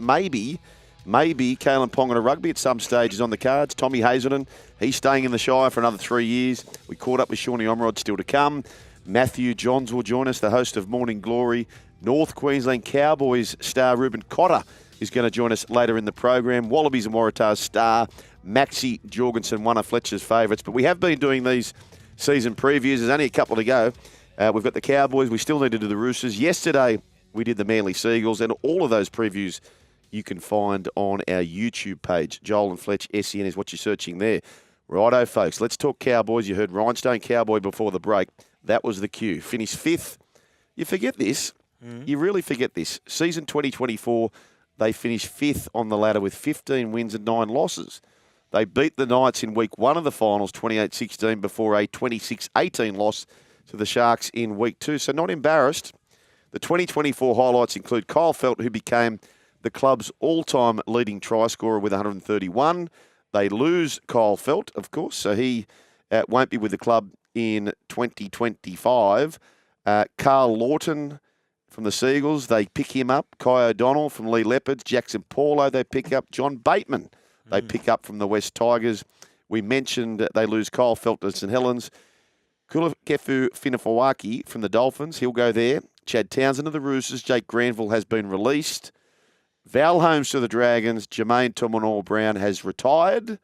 maybe Kalen Ponga rugby at some stage is on the cards. Tommy Hazelden, he's staying in the Shire for another 3 years. We caught up with Shawnee Omrod, still to come. Matthew Johns will join us, the host of Morning Glory. North Queensland Cowboys star Ruben Cotter is going to join us later in the program. Wallabies and Waratahs star Maxie Jorgensen, one of Fletcher's favourites. But we have been doing these season previews. There's only a couple to go. We've got the Cowboys. We still need to do the Roosters. Yesterday, we did the Manly Seagulls, and all of those previews you can find on our YouTube page. Joel and Fletch, SEN is what you're searching there. Righto, folks. Let's talk Cowboys. You heard Rhinestone Cowboy before the break. That was the cue. Finished fifth. You forget this. You really forget this. Season 2024, they finished fifth on the ladder with 15 wins and 9 losses. They beat the Knights in week 1 of the finals, 28-16, before a 26-18 loss to the Sharks in week 2. So not embarrassed. The 2024 highlights include Kyle Felt, who became the club's all-time leading try scorer with 131. They lose Kyle Felt, of course, so he won't be with the club in 2025. Carl Lawton from the Seagulls, they pick him up. Kai O'Donnell from Lee Leopards. Jackson Paulo, they pick up. John Bateman, they pick up from the West Tigers. We mentioned they lose Kyle Felt to St Helens. Kulakefu Finafawaki from the Dolphins, he'll go there. Chad Townsend of the Roosters. Jake Granville has been released. Val Holmes to the Dragons. Jermaine Tomonor-Brown has retired.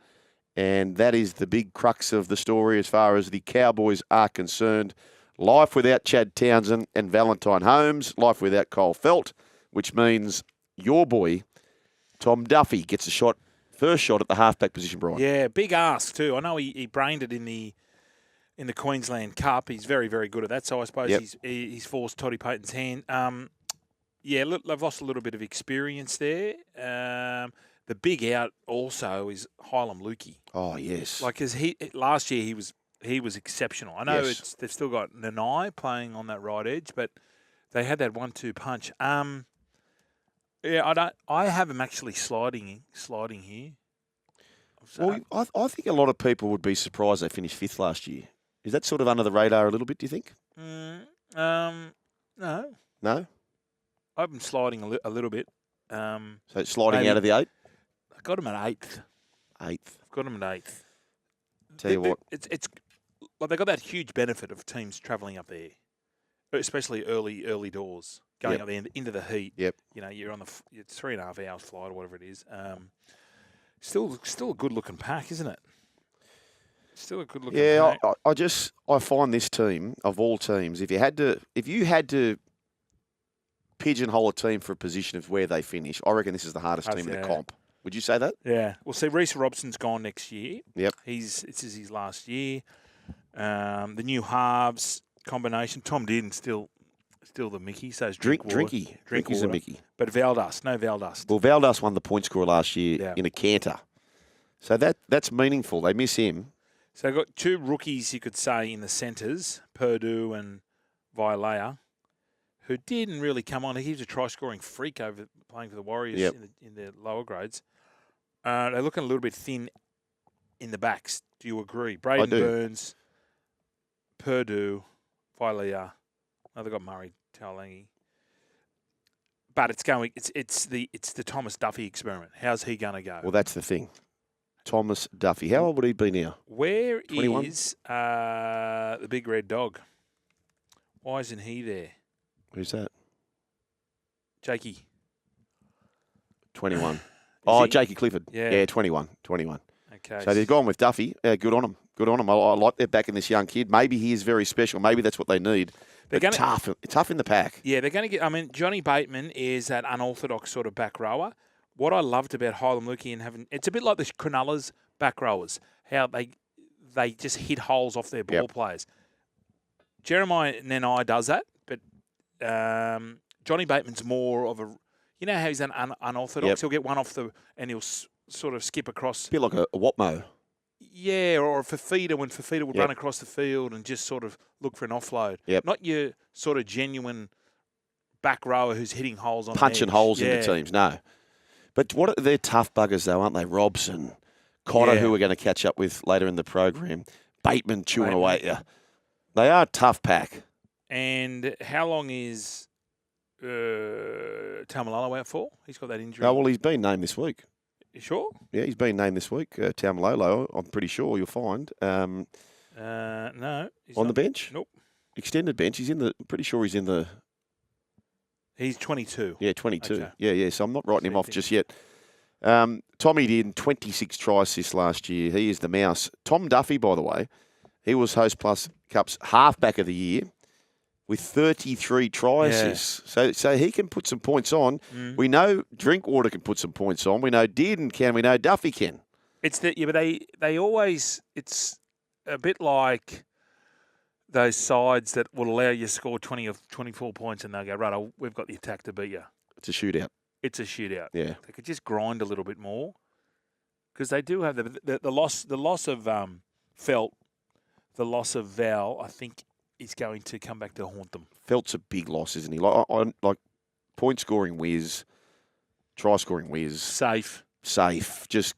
And that is the big crux of the story as far as the Cowboys are concerned. Life without Chad Townsend and Valentine Holmes. Life without Kyle Felt, which means your boy, Tom Duffy, gets a shot, first shot at the halfback position, Brian. Yeah, big ask too. I know he brained it in the Queensland Cup. He's very, very good at that. So I suppose he's forced Toddy Payton's hand. Yeah, look, they've lost a little bit of experience there. The big out also is Heilum Luki. Oh yes, like because last year he was exceptional. I know they've still got Nanai playing on that right edge, but they had that 1-2 punch. Yeah, I have him actually sliding here. So, well, I think a lot of people would be surprised they finished fifth last year. Is that sort of under the radar a little bit, do you think? No. No? I've been sliding a little bit. So it's sliding out of the 8? I got him at 8th. 8th. I've got him at 8th. Tell you what. It's like they got that huge benefit of teams travelling up there, especially early doors, going up there into the heat. Yep. You know, you're on it's 3.5 hours flight or whatever it is. Still a good looking pack, isn't it? Still a good looking pack. Yeah, I find this team of all teams, if you had to pigeonhole a team for a position of where they finish, I reckon this is the hardest team in the comp. Would you say that? Yeah. Well, see, Reece Robson's gone next year. Yep. This is his last year. The new halves combination. Tom Dearden still the Mickey. So is Drinky's a Mickey. But Valdust, no Valdust. Well, Valdust won the point scorer last year in a canter. So that's meaningful. They miss him. So they've got 2 rookies, you could say, in the centres, Purdue and Vilea, who didn't really come on. He was a try-scoring freak over playing for the Warriors in the lower grades. They're looking a little bit thin in the backs. Do you agree? Braden Burns, Purdue, Vilea. Now they've got Murray Taulagi. But it's the Thomas Duffy experiment. How's he going to go? Well, that's the thing. Thomas Duffy. How old would he be now? Where 21? is the big red dog? Why isn't he there? Who's that? Jakey. 21. Jakey Clifford. Yeah, 21. Okay. So they've gone with Duffy. Good on them. I like their back in this young kid. Maybe he is very special. Maybe that's what they need. They're tough in the pack. Yeah, they're going to get. I mean, Johnny Bateman is that unorthodox sort of back rower. What I loved about Heilum Luki and having it's a bit like the Cronulla's back rowers, how they just hit holes off their ball players. Jeremiah Nanai does that, but Johnny Bateman's more of a. You know how he's unorthodox. Yep. He'll get one off and he'll sort of skip across. A bit like a Watmo. Yeah, or a Fafita when Fafita would run across the field and just sort of look for an offload. Yep. Not your sort of genuine back rower who's hitting holes on punching holes into teams. No. But they're tough buggers, though, aren't they? Robson, Cotter, who we're going to catch up with later in the program, Bateman chewing away at you. They are a tough pack. And how long is Taumalolo out for? He's got that injury. Oh, well, he's been named this week. You sure? Yeah, he's been named this week. Taumalolo, I'm pretty sure you'll find. No. He's On not. the bench? Nope. Extended bench. Pretty sure he's in the... He's 22. Yeah, 22. Okay. Yeah. So I'm not writing him off just yet. Tommy did 26 try assists last year. He is the mouse. Tom Duffy, by the way, he was Host Plus Cup's halfback of the year with 33 try assists. So he can put some points on. We know Drinkwater can put some points on. We know Dearden can. We know Duffy can. But they always, it's a bit like those sides that will allow you to score 20 or 24 points and they'll go, right, we've got the attack to beat you. It's a shootout. It's a shootout. Yeah. They could just grind a little bit more because they do have the loss of Felt, the loss of Val, I think is going to come back to haunt them. Felt's a big loss, isn't he? Like point scoring whiz, try scoring whiz. Safe. Just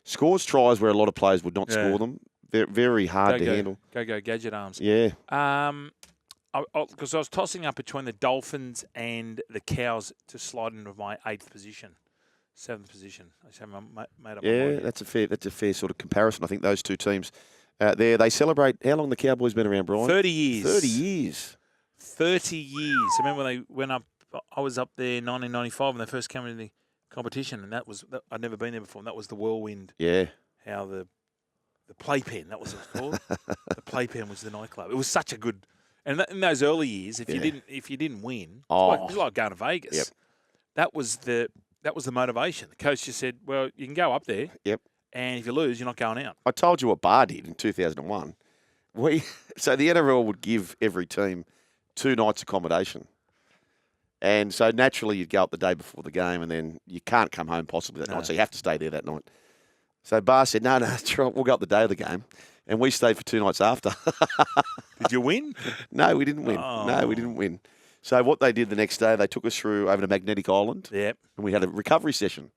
scores tries where a lot of players would not score them. They're very hard to handle. Go, Gadget Arms. Yeah. Because I was tossing up between the Dolphins and the Cows to slide into my 8th position, 7th position. I just haven't made up my mind. That's a fair sort of comparison. I think those two teams there, they celebrate. How long the Cowboys been around, Brian? 30 years. 30 years. 30 years. I remember when they went up. I was up there in 1995 when they first came into the competition, and I'd never been there before. And that was the whirlwind. Yeah. How the Playpen, that was what it was called. The Playpen was the nightclub. It was such a good. And in those early years, if you didn't win, it was like going to Vegas. Yep. That was the motivation. The coach just said, "Well, you can go up there. Yep. And if you lose, you're not going out." I told you what Bar did in 2001. So the NRL would give every team 2 nights accommodation. And so naturally you'd go up the day before the game and then you can't come home possibly that night, so you have to stay there that night. So Bar said, no, we'll go up the day of the game. And we stayed for 2 nights after. Did you win? No, we didn't win. Oh. No, we didn't win. So what they did the next day, they took us through over to Magnetic Island. Yep. And we had a recovery session.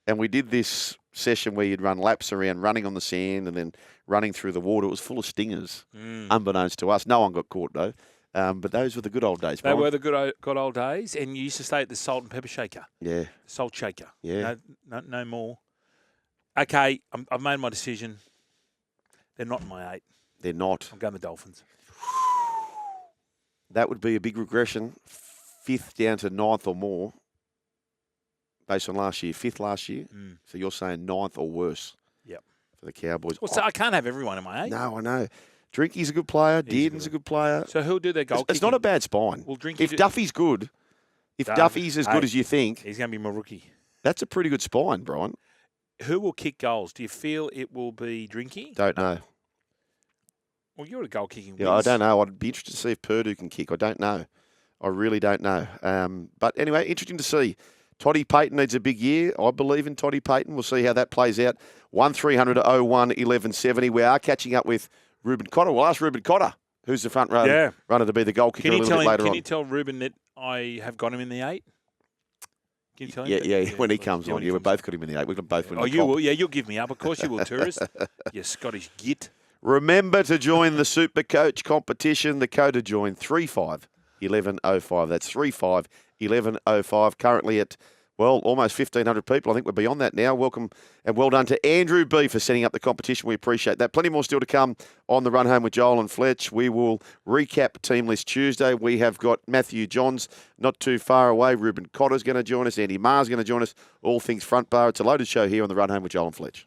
And we did this session where you'd run laps around, running on the sand and then running through the water. It was full of stingers, unbeknownst to us. No one got caught, though. But those were the good old days, They Brian. were the good old days. And you used to stay at the Salt and Pepper Shaker. Yeah. Salt Shaker. Yeah. No more. Okay, I've made my decision. They're not in my 8. They're not. I'm going the Dolphins. That would be a big regression. 5th down to 9th or more, based on last year. 5th last year. So you're saying 9th or worse. Yep. For the Cowboys. Well, so I can't have everyone in my 8. No, I know. Drinky's a good player. Dearden's a good player. So who'll do their goal It's not a bad spine. Well, Drinky if Duffy's good, Duffy's as good as you think, he's going to be my rookie. That's a pretty good spine, Brian. Who will kick goals? Do you feel it will be Drinky? Don't know. Well, you're a goal-kicking whiz. Yeah, I don't know. I'd be interested to see if Purdue can kick. I don't know. I really don't know. But anyway, interesting to see. Toddy Payton needs a big year. I believe in Toddy Payton. We'll see how that plays out. 1300 01 1170. We are catching up with Ruben Cotter. We'll ask Ruben Cotter, who's the front runner to be the goal kicker a little bit later on. Can you tell Ruben that I have got him in the 8? Can you tell him? Yeah, when he comes on. Yeah, we've both got him in the 8. We've got both win the you will. Yeah, you'll give me up. Of course you will, tourist. You Scottish git. Remember to join the Super Coach competition. The code to join 351105. That's 351105. Currently at, almost 1,500 people. I think we're beyond that now. Welcome and well done to Andrew B for setting up the competition. We appreciate that. Plenty more still to come on the run home with Joel and Fletch. We will recap Team List Tuesday. We have got Matthew Johns not too far away. Ruben Cotter's going to join us. Andy Maher's going to join us. All things front bar. It's a loaded show here on the run home with Joel and Fletch.